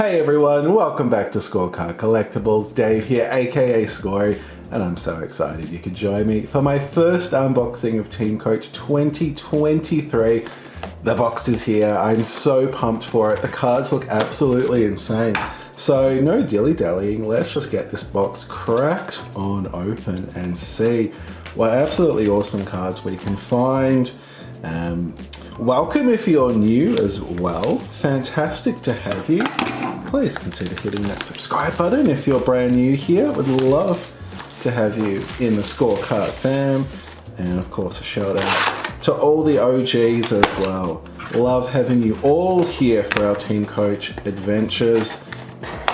Hey everyone, welcome back to Scorecard Collectibles. Dave here, aka Scorey, and I'm so excited you could join me for my first unboxing of TeamCoach 2023. The box is here, I'm so pumped for it. The cards look absolutely insane. So no dilly-dallying, let's just get this box cracked on open and see what absolutely awesome cards we can find. Welcome if you're new as well. Fantastic to have you. Please consider hitting that subscribe button if you're brand new here. Would love to have you in the Scorecard fam. And of course a shout out to all the OGs as well. Love having you all here for our TeamCoach adventures.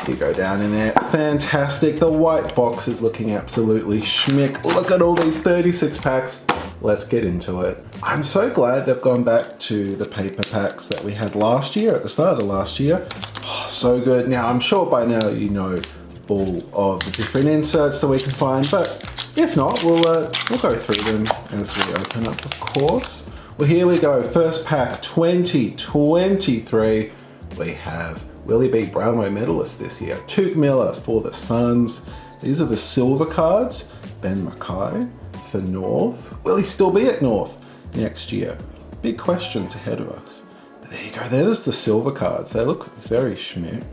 You go down in there. Fantastic. The white box is looking absolutely schmick. Look at all these 36 packs. Let's get into it. I'm so glad they've gone back to the paper packs that we had last year, at the start of last year. Oh, so good. Now, I'm sure by now you know all of the different inserts that we can find, but if not, we'll go through them as we open up, of course. Well, here we go. First pack 2023. We have Willie B. Brownlow medalist this year. Touk Miller for the Suns. These are the silver cards. Ben Mackay for North. Will he still be at North next year? Big questions ahead of us. But there you go, there's the silver cards. They look very schmick.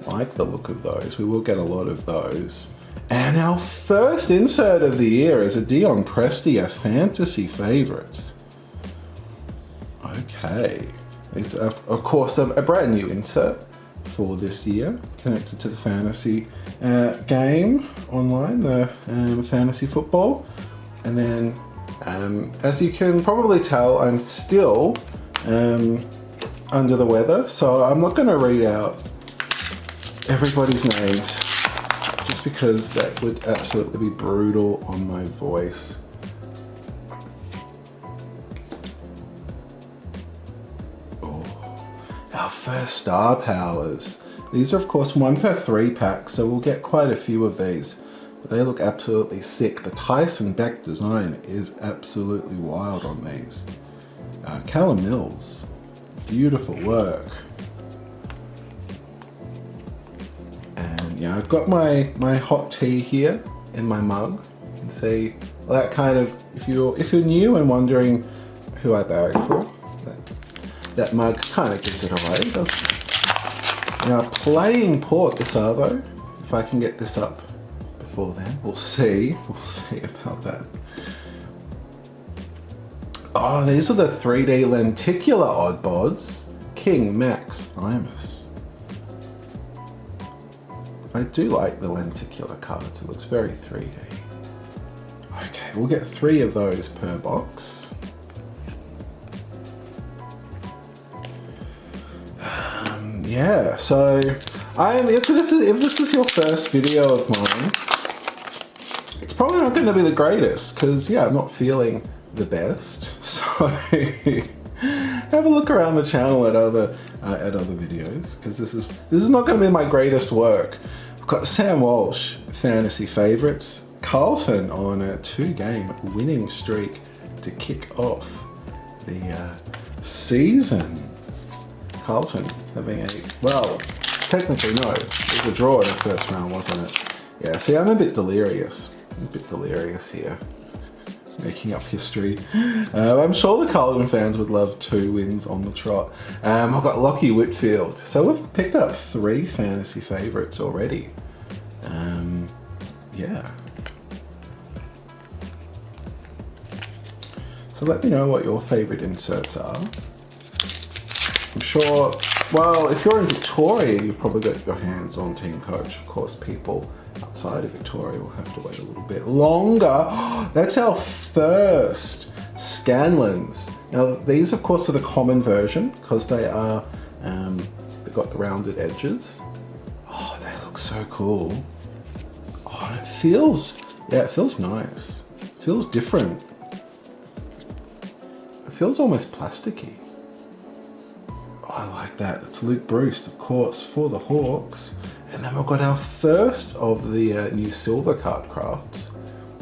Like the look of those. We will get a lot of those. And our first insert of the year is a Dion Prestia Fantasy Favorites. Okay. It's of course a brand new insert for this year, connected to the fantasy game online, the fantasy football. And then, as you can probably tell, I'm still under the weather, so I'm not going to read out everybody's names, just because that would absolutely be brutal on my voice. Our first Star Powers. These are of course 1 per 3 pack, so we'll get quite a few of these. But they look absolutely sick. The Tyson Beck design is absolutely wild on these. Callum Mills, beautiful work. And yeah, I've got my hot tea here in my mug. You can see that kind of, if you're new and wondering who I barrack for, that mug kind of gives it away, doesn't it? Now, playing Port the Savo, if I can get this up before then, we'll see about that. Oh, these are the 3D lenticular odd bods. King Max Imus. I do like the lenticular cards, it looks very 3D. Okay, we'll get 3 of those per box. Yeah, so if this is your first video of mine, it's probably not going to be the greatest because yeah, I'm not feeling the best. So have a look around the channel at other videos, because this is not going to be my greatest work. I've got Sam Walsh Fantasy Favorites, Carlton on a 2-game winning streak to kick off the season. Carlton having technically no, it was a draw in the first round, wasn't it? Yeah, see, I'm a bit delirious here, making up history. I'm sure the Carlton fans would love 2 wins on the trot. I've got Lockie Whitfield, so we've picked up 3 fantasy favourites already. Yeah. So let me know what your favourite inserts are. I'm sure, well, if you're in Victoria, you've probably got your hands on TeamCoach. Of course, people outside of Victoria will have to wait a little bit longer. That's our first Scanlens. Now, these, of course, are the common version because they are, they've got the rounded edges. Oh, they look so cool. Oh, and it feels nice. It feels different. It feels almost plasticky. I like that. It's Luke Bruce, of course, for the Hawks. And then we've got our first of the new silver card crafts.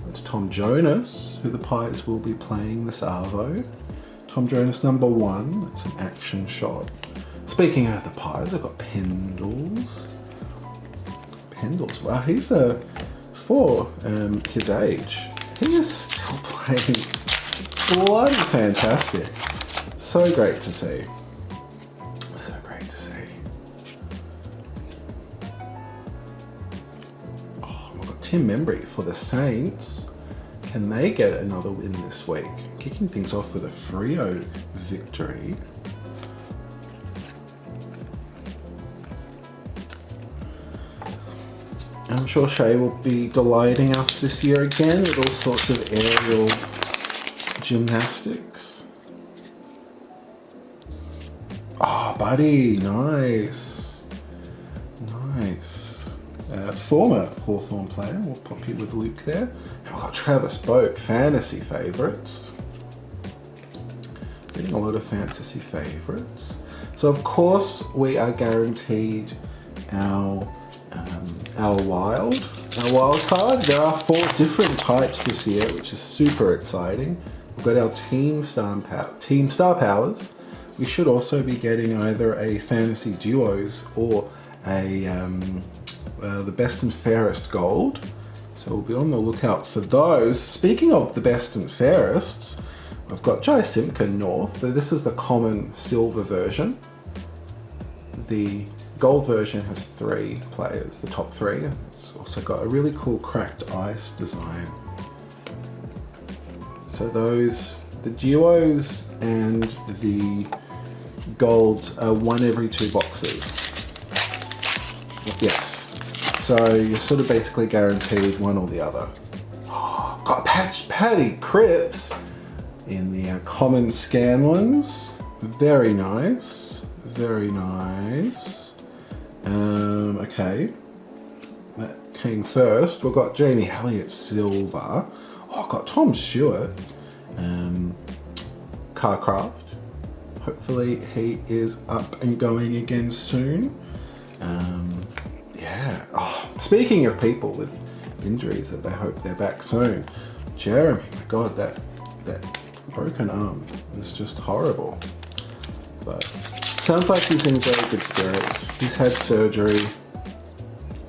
It's Tom Jonas, who the Pies will be playing this Arvo. Tom Jonas #1, it's an action shot. Speaking of the Pies, I've got Pendle, Pendles. Wow, he's for his age, he is still playing bloody fantastic. So great to see. So great to see. Oh, we've got Tim Membry for the Saints. Can they get another win this week? Kicking things off with a Freo victory. I'm sure Shay will be delighting us this year again with all sorts of aerial gymnastics. Ah, oh, buddy, nice. Nice. Former Hawthorn player, we'll pop you with Luke there. And we've got Travis Boak, fantasy favourites. Getting a lot of fantasy favourites. So of course we are guaranteed our wild card. There are 4 different types this year, which is super exciting. We've got our Team Star Powers. We should also be getting either a fantasy duos or a the best and fairest gold. So we'll be on the lookout for those. Speaking of the best and fairests, I've got Jai Simka North. So this is the common silver version. The gold version has 3 players, the top 3. It's also got a really cool cracked ice design. So those, the duos and the golds are 1 every 2 boxes. Yes. So you're sort of basically guaranteed one or the other. Oh, got Paddy Cripps in the common Scanlens. Very nice. Very nice. Okay, that came first. We've got Jamie Elliott Silver. Oh, I've got Tom Stewart, Carcraft. Hopefully he is up and going again soon. Yeah. Oh, speaking of people with injuries that they hope they're back soon, Jeremy. My God, that broken arm is just horrible. But sounds like he's in very good spirits. He's had surgery.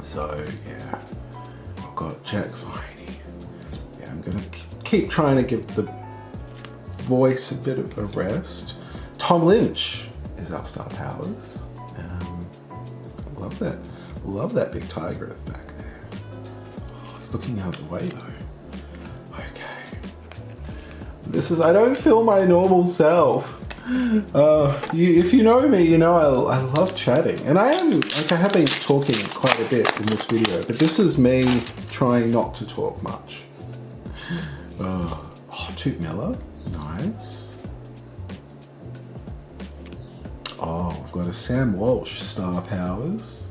So, yeah. I've got Jack Viney. Yeah, I'm going to keep trying to give the voice a bit of a rest. Tom Lynch is our Star Powers. Love that. Love that big tiger back there. Oh, he's looking out of the way, though. Okay. This is... I don't feel my normal self. If you know me, you know I love chatting, and I have been talking quite a bit in this video, but this is me trying not to talk much. Toot Miller, nice. Oh, we've got a Sam Walsh Star Powers.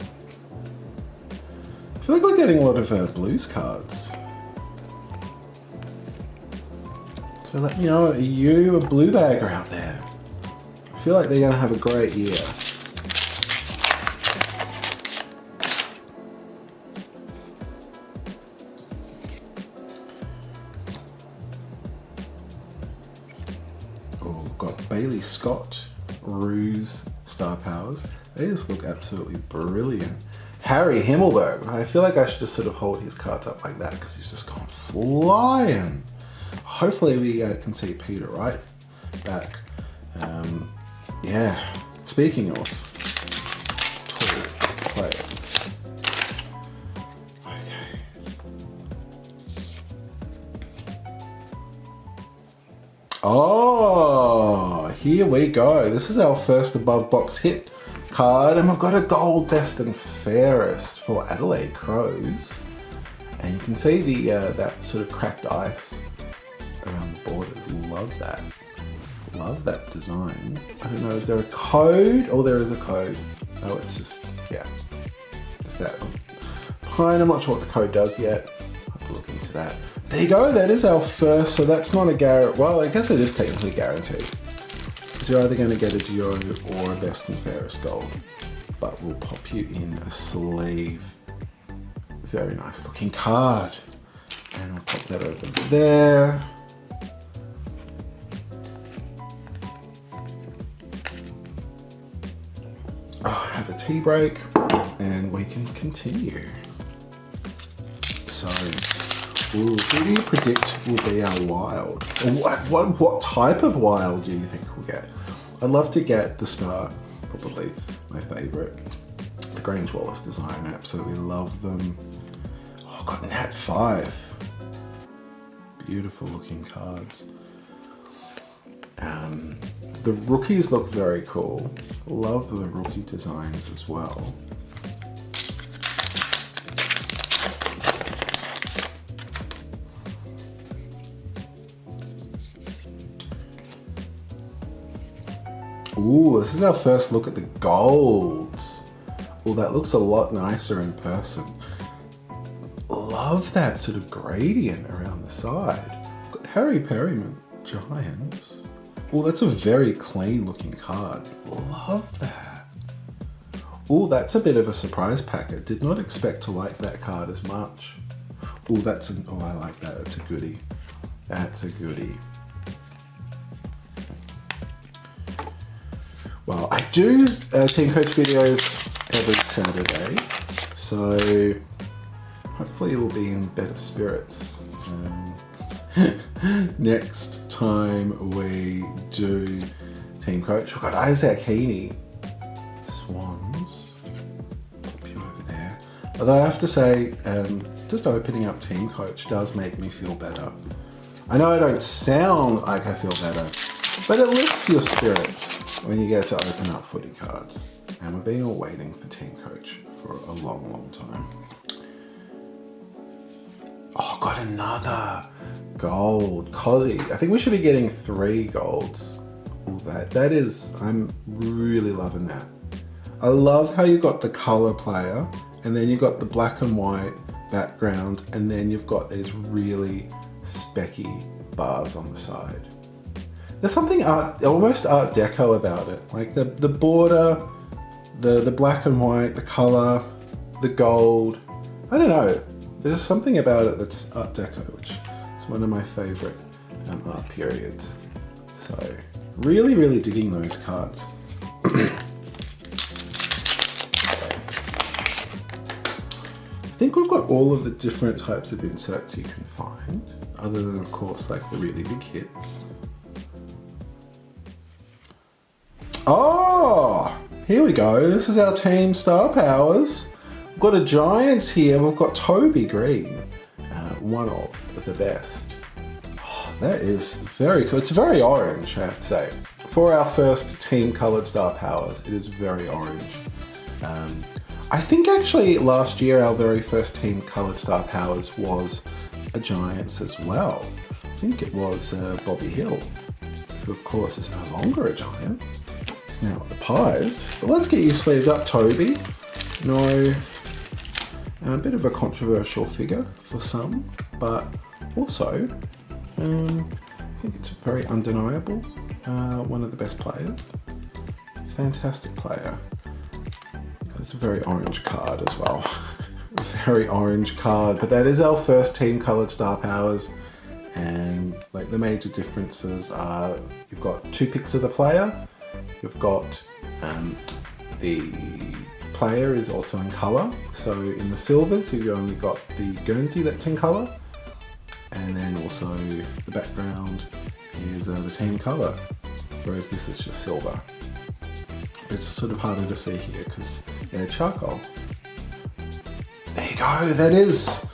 I feel like we're getting a lot of Blues cards. So let me know, are you a blue bagger out there? I feel like they're going to have a great year. Oh, we've got Bailey Scott, Ruse Star Powers. They just look absolutely brilliant. Harry Himmelberg. I feel like I should just sort of hold his cards up like that because he's just gone flying. Hopefully we can see Peter Wright back. Yeah, speaking of tall players. Okay. Oh, here we go. This is our first above box hit card, and we've got a gold best and fairest for Adelaide Crows. And you can see the that sort of cracked ice around the borders. Love that. Love that design. I don't know, is there a code? Oh, there is a code. Oh, it's just, yeah. Just that pine. I'm not sure what the code does yet. I'll have to look into that. There you go, that is our first, so that's not a guarantee. Well, I guess it is technically guaranteed. Because you're either going to get a duo or a best and fairest gold. But we'll pop you in a sleeve. Very nice looking card. And I'll pop that over there. Have a tea break and we can continue. So, ooh, who do you predict will be our wild? What type of wild do you think we'll get? I'd love to get the star, probably my favourite. The Grange Wallace design, I absolutely love them. Oh, I've got Nat 5. Beautiful looking cards. The rookies look very cool. Love the rookie designs as well. Ooh, this is our first look at the golds. Well, that looks a lot nicer in person. Love that sort of gradient around the side. Got Harry Perryman, Giants. Oh, that's a very clean looking card. Love that. Oh, that's a bit of a surprise packet. Did not expect to like that card as much. Oh, oh, I like that. That's a goodie. That's a goodie. Well, I do Team Coach videos every Saturday, so hopefully you'll be in better spirits next time we do Team Coach. We've got Isaac Heaney, Swans, pop you over there. Although I have to say, just opening up Team Coach does make me feel better. I know I don't sound like I feel better, but it lifts your spirits when you get to open up footy cards. And we've been all waiting for Team Coach for a long, long time. Oh, got another gold. Cozzy. I think we should be getting 3 golds. All that is, I'm really loving that. I love how you got the color player, and then you've got the black and white background, and then you've got these really specky bars on the side. There's something almost art deco about it. Like the border, the black and white, the color, the gold. I don't know. There's something about it that's art deco, which is one of my favorite art periods. So really, really digging those cards. I think we've got all of the different types of inserts you can find, other than of course like the really big hits. Oh, here we go. This is our team Star Powers. We've got a Giants here. We've got Toby Green, one of the best. Oh, that is very cool. It's very orange, I have to say. For our first team colored Star Powers, it is very orange. I think actually last year our very first team colored Star Powers was a Giants as well. I think it was Bobby Hill, who of course is no longer a Giant. Now at the Pies, but let's get you sleeved up, Toby. No, a bit of a controversial figure for some, but also I think it's very undeniable. One of the best players, fantastic player. It's a very orange card as well. Very orange card, but that is our first team colored Star Powers, and like the major differences are you've got 2 pics of the player. You've got the player is also in colour. So in the silvers, you've only got the Guernsey that's in colour. And then also the background is the team colour. Whereas this is just silver. It's sort of harder to see here because they're charcoal. There you go, that is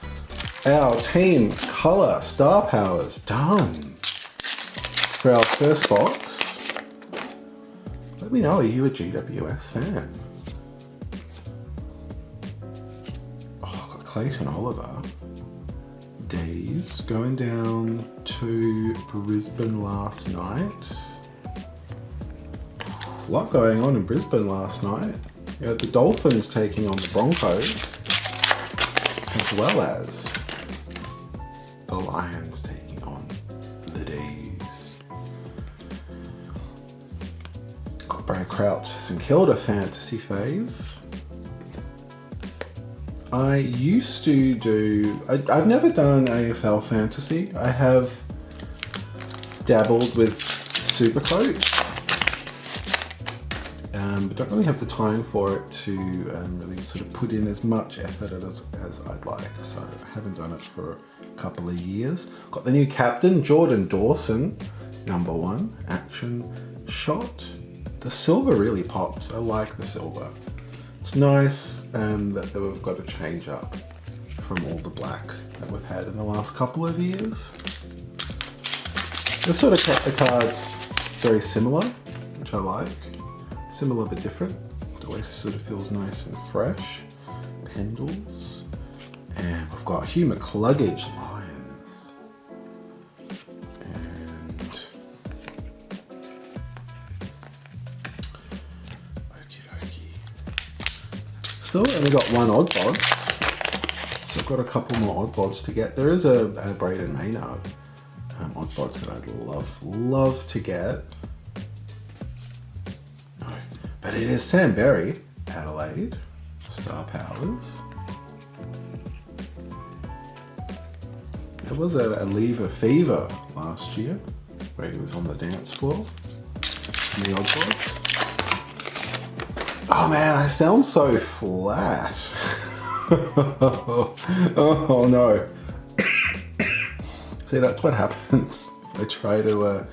our team colour Star Powers done. For our first box. Let me know, are you a GWS fan? Oh, I've got Clayton Oliver. D's going down to Brisbane last night. A lot going on in Brisbane last night. You had the Dolphins taking on the Broncos, as well as the Lions taking on the D's. Got Brad Crouch, St Kilda fantasy fave. I used to do, I've never done AFL fantasy. I have dabbled with Supercoach. but don't really have the time for it to really sort of put in as much effort as I'd like. So I haven't done it for a couple of years. Got the new captain, Jordan Dawson, #1, action shot. The silver really pops. I like the silver. It's nice that we've got a change up from all the black that we've had in the last couple of years. We've sort of kept the cards very similar, which I like. Similar but different. It always sort of feels nice and fresh. Pendles. And we've got Hugh McCluggage, Lions. And okie dokie. Still only got one odd bod. So I've got a couple more odd bods to get. There is a Braden Maynard odd bods that I'd love to get. No, but it is Sam Berry, Adelaide, Star Powers. There was a Lever Fever last year where he was on the dance floor in the odd bods. Oh man, I sound so flat. Oh no. See, that's what happens if I try to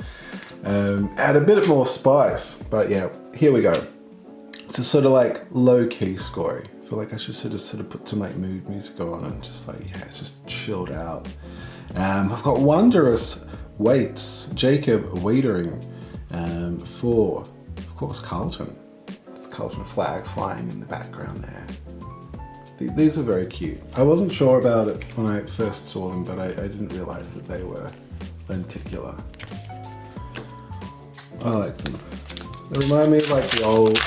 add a bit more spice. But yeah, here we go. It's a sort of like low-key Scorey. I feel like I should sort of put some like mood music on and just like, yeah, it's just chilled out. I've got Wondrous Weights, Jacob Wiedering for, of course, Carlton. It's the Carlton flag flying in the background there. These are very cute. I wasn't sure about it when I first saw them, but I didn't realize that they were lenticular. I like them. They remind me of like the old...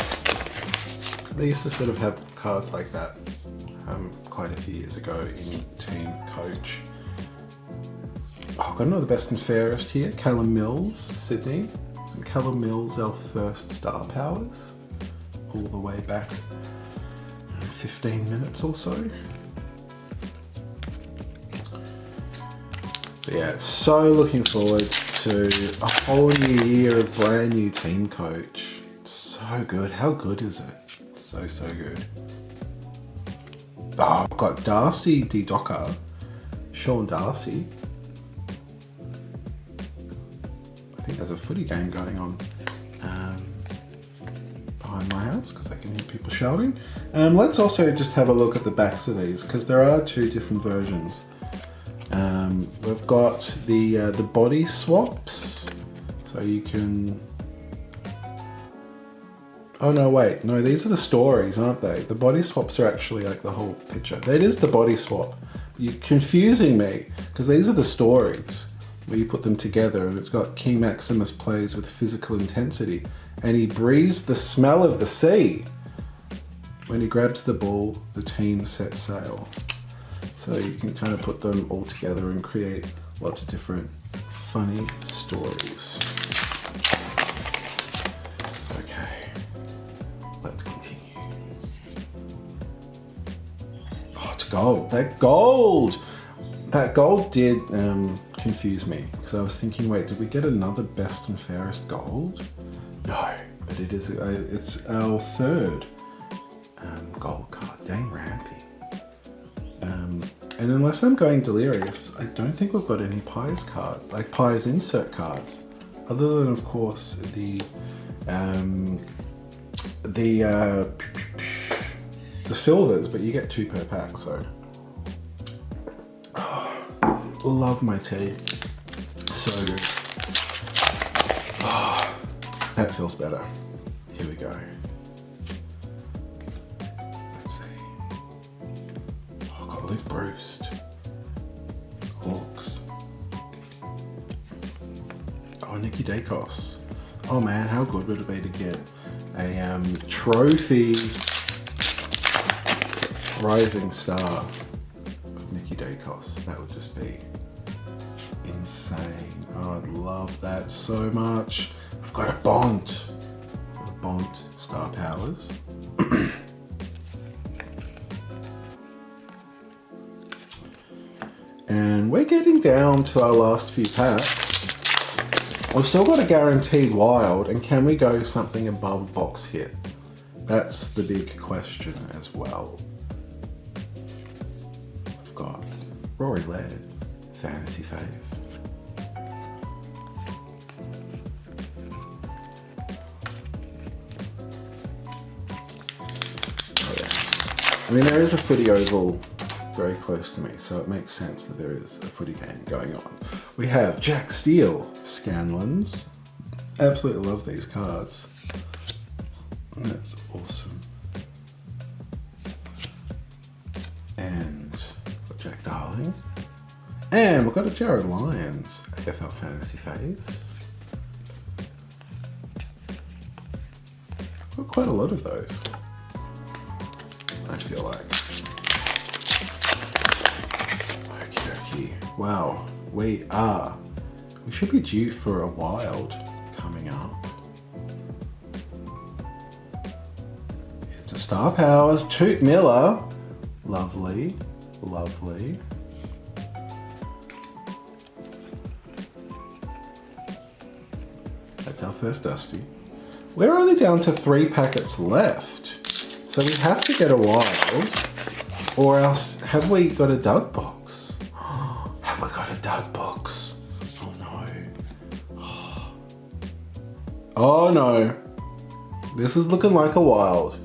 They used to sort of have cards like that quite a few years ago in TeamCoach. Oh, I've got another best and fairest here. Callum Mills, Sydney. Isn't Callum Mills our first Star Powers? All the way back 15 minutes or so. But yeah, so looking forward to a whole new year of brand new TeamCoach. So good. How good is it? So good. Oh, I've got Darcy D. Docker, Sean Darcy. I think there's a footy game going on behind my house because I can hear people shouting. Let's also just have a look at the backs of these because there are two different versions. We've got the body swaps, so you can... Oh no, wait, no, these are the stories, aren't they? The body swaps are actually like the whole picture. That is the body swap. You're confusing me because these are the stories where you put them together, and it's got King Maximus plays with physical intensity and he breathes the smell of the sea. When he grabs the ball, the team sets sail. So you can kind of put them all together and create lots of different funny stories. Okay, let's continue. Oh, it's gold. That gold did confuse me because I was thinking, wait, did we get another best and fairest gold? No, but it is. It's our third gold card. Dane Rampy. And unless I'm going delirious, I don't think we've got any Pies card, like Pies insert cards, other than of course the silvers, but you get 2 per pack. So, love my tea. So good. Oh, that feels better. Here we go. Luke Bruce, Hawks. Oh, Nikki Dacos. Oh man, how good would it be to get a trophy rising star of Nikki Dacos? That would just be insane. Oh, I'd love that so much. We've got a Bont. Star Powers. And we're getting down to our last few packs. We've still got a guaranteed wild, and can we go something above box hit? That's the big question as well. I've got Rory Laird, fantasy fave. Oh yeah. I mean, there is a footy oval very close to me, so it makes sense that there is a footy game going on. We have Jack Steele, Scanlens. Absolutely love these cards. That's awesome. And we've got Jack Darling. And we've got a Jared Lyons, AFL Fantasy Faves. Got quite a lot of those, I feel like. Okie dokie. Wow, we should be due for a wild coming up. It's a Star Powers, Toot Miller. Lovely, lovely. That's our first Dusty. We're only down to 3 packets left. So we have to get a wild, or else have we got a dud box? Have we got a dud box? Oh no. Oh no. This is looking like a wild.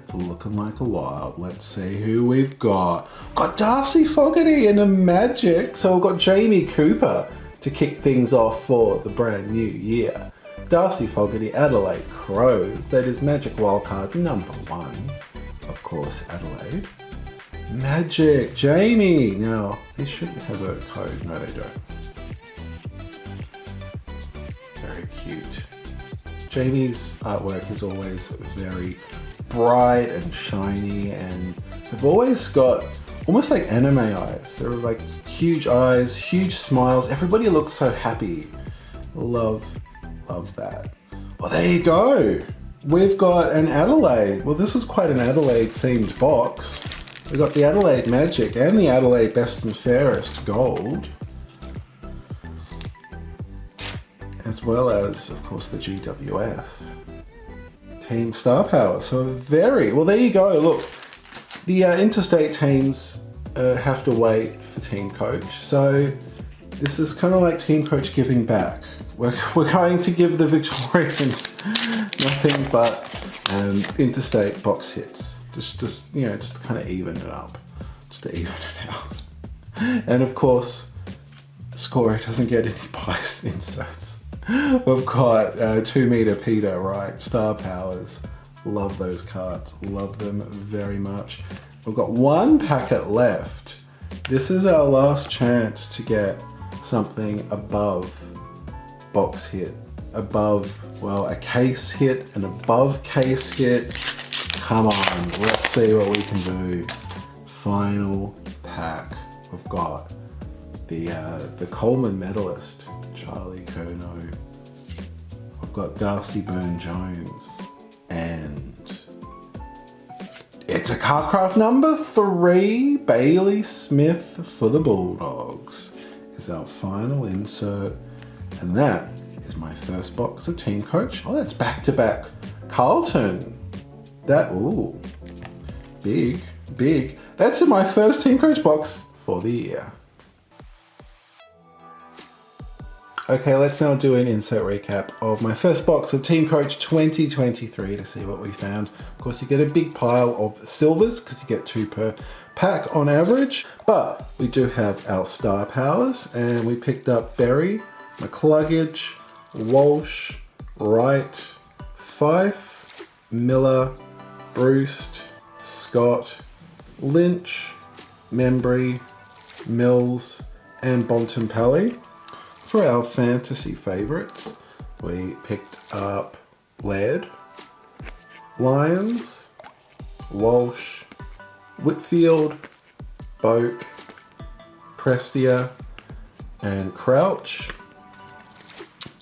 It's looking like a wild. Let's see who we've got. Got Darcy Fogarty in a Magic. So we've got Jamie Cooper to kick things off for the brand new year. Darcy Fogarty, Adelaide Crows. That is Magic Wildcard number 1. Of course, Adelaide. Magic, Jamie. Now, they shouldn't have a code. No, they don't. Very cute. Jamie's artwork is always very bright and shiny, and they've always got almost like anime eyes. They're like huge eyes, huge smiles. Everybody looks so happy. Love that. Well, there you go. We've got an Adelaide. Well, this is quite an Adelaide themed box. We've got the Adelaide Magic and the Adelaide Best and Fairest Gold, as well as, of course, the GWS Team Star Power. So very well. There you go. Look, the interstate teams have to wait for TeamCoach. So this is kind of like TeamCoach giving back. We're going to give the Victorians nothing but interstate box hits. Just you know, just to kind of even it up, just to even it out. And of course, Scorey doesn't get any bias inserts. We've got 2 meter Peter, right? Star Powers. Love those cards. Love them very much. We've got 1 packet left. This is our last chance to get something above box hit. Above, well, a case hit, an above case hit. Come on, let's see what we can do. Final pack. We've got the Coleman medalist, Charlie Curnow. We've got Darcy Byrne-Jones, and it's a Carcraft number 3, Bailey Smith for the Bulldogs is our final insert, and that is my first box of TeamCoach. Oh, that's back-to-back Carlton. That, ooh, big. That's in my first TeamCoach box for the year. Okay, let's now do an insert recap of my first box of TeamCoach 2023 to see what we found. Of course, you get a big pile of silvers because you get 2 per pack on average, but we do have our Star Powers, and we picked up Berry, McCluggage, Walsh, Wright, Fife, Miller, Bruce, Scott, Lynch, Membry, Mills, and Bontempelli. For our fantasy favourites, we picked up Laird, Lyons, Walsh, Whitfield, Boak, Prestia, and Crouch.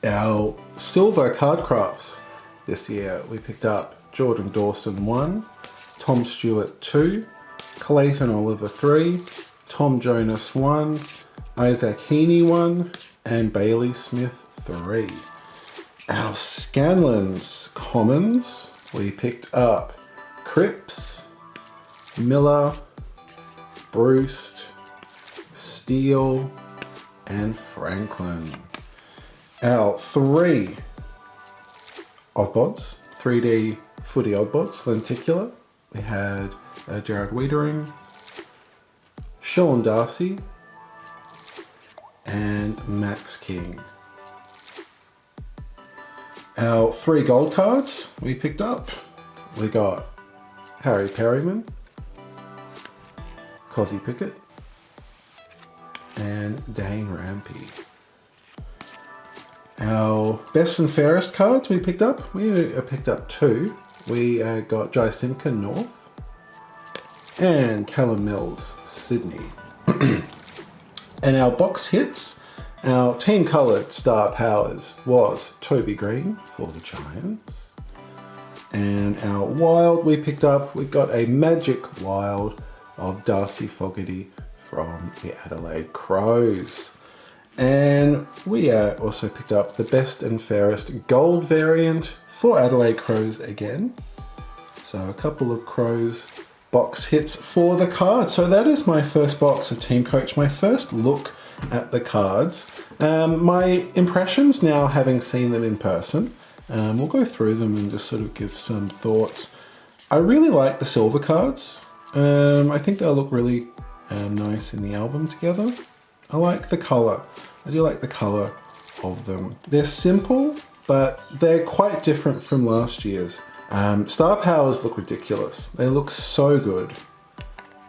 Our silver card crafts this year, we picked up Jordan Dawson 1, Tom Stewart 2, Clayton Oliver 3, Tom Jonas 1, Isaac Heaney 1, and Bailey Smith 3. Our Scanlens commons, we picked up Cripps, Miller, Bruce, Steele, and Franklin. Our 3 oddbods, 3D footy oddbods, lenticular. We had Jared Wiedering, Sean Darcy, and Max King. Our 3 gold cards we picked up. We got Harry Perryman, Cozzy Pickett, and Dane Rampy. Our best and fairest cards we picked up. We picked up 2. We got Jai Simkin North and Callum Mills Sydney. And our box hits, our team coloured star powers was Toby Green for the Giants. And our wild we picked up, we got a magic wild of Darcy Fogarty from the Adelaide Crows. And we also picked up the best and fairest gold variant for Adelaide Crows again. So a couple of Crows box hits for the card. So that is my first box of TeamCoach, my first look at the cards. My impressions now, having seen them in person, we'll go through them and just sort of give some thoughts. I really like the silver cards. I think they'll look really nice in the album together. I like the colour. I do like the colour of them. They're simple, but they're quite different from last year's. Star Powers look ridiculous. They look so good.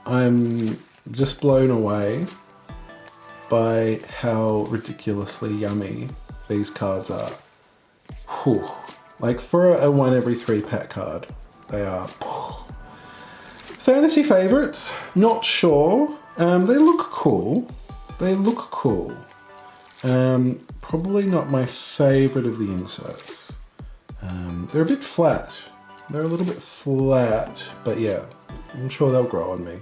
I'm just blown away by how ridiculously yummy these cards are. Whew. Like for a 1 every 3 pack card, they are. Fantasy favourites, not sure. They look cool. They look cool. Probably not my favourite of the inserts. They're a bit flat. They're a little bit flat, but yeah, I'm sure they'll grow on me.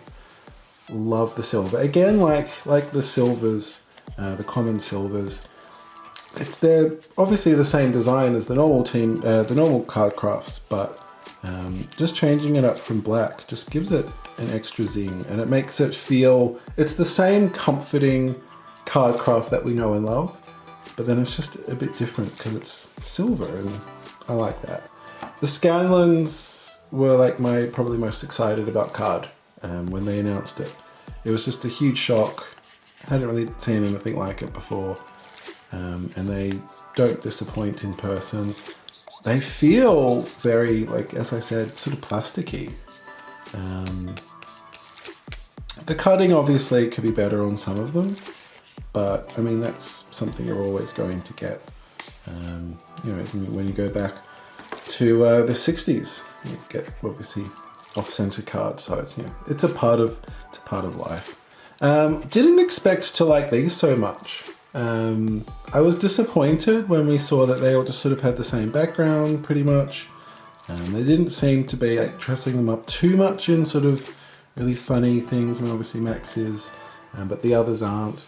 Love the silver. Again, like the silvers, the common silvers, they're obviously the same design as the normal the normal card crafts, but just changing it up from black just gives it an extra zing, and it makes it feel, it's the same comforting card craft that we know and love, but then it's just a bit different because it's silver, and I like that. The Scanlens were like my probably most excited about card when they announced it. It was just a huge shock. Hadn't really seen anything like it before, and they don't disappoint in person. They feel very, like, as I said, sort of plasticky. The cutting obviously could be better on some of them, but I mean, that's something you're always going to get. You know, when you go back to the 60s, you get obviously off-center cards, so it's, you know, it's a part of life. Didn't expect to like these so much. I was disappointed when we saw that they all just sort of had the same background pretty much. They didn't seem to be like dressing them up too much in sort of really funny things. I mean, obviously Max is, but the others aren't.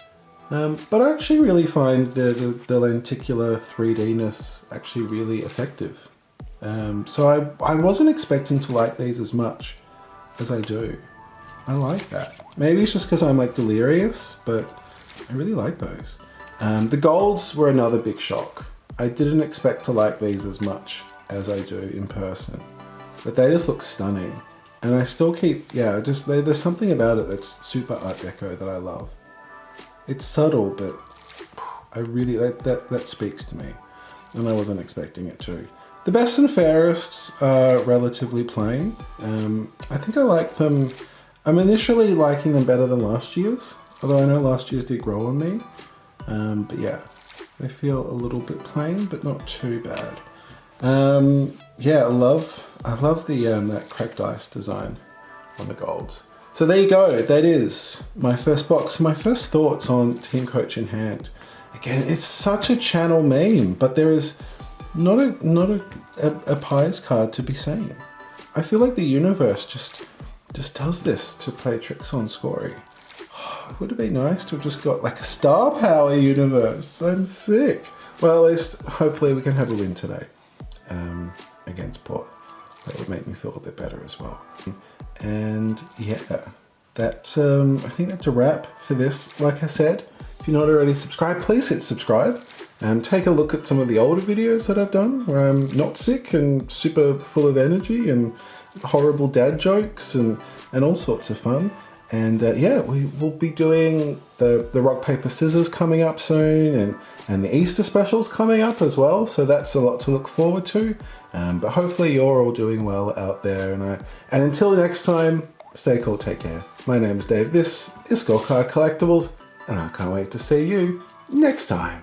But I actually really find the lenticular 3D-ness actually really effective. So I wasn't expecting to like these as much as I do. I like that. Maybe it's just because I'm like delirious, but I really like those. The golds were another big shock. I didn't expect to like these as much as I do in person, but they just look stunning. And I still keep, yeah, just there's something about it that's super Art Deco that I love. It's subtle, but I really, that speaks to me, and I wasn't expecting it to. The best and fairests are relatively plain. I think I like them. I'm initially liking them better than last year's, although I know last year's did grow on me. But yeah, they feel a little bit plain, but not too bad. Yeah, I love the that cracked ice design on the golds. So there you go. That is my first box. My first thoughts on TeamCoach in hand. Again, it's such a channel meme, but there is not a Pies card to be seen. I feel like the universe just does this to play tricks on Scorey. It would have been nice to have just got like a star power universe. I'm sick. Well, at least hopefully we can have a win today against Port. That would make me feel a bit better as well. And yeah, that's I think that's a wrap for this. Like I said, if you're not already subscribed, please hit subscribe and take a look at some of the older videos that I've done where I'm not sick and super full of energy and horrible dad jokes and all sorts of fun. And yeah, we will be doing the rock, paper, scissors coming up soon, and the Easter specials coming up as well. So that's a lot to look forward to. But hopefully you're all doing well out there. And until next time, stay cool, take care. My name is Dave, this is Scorecard Collectibles, and I can't wait to see you next time.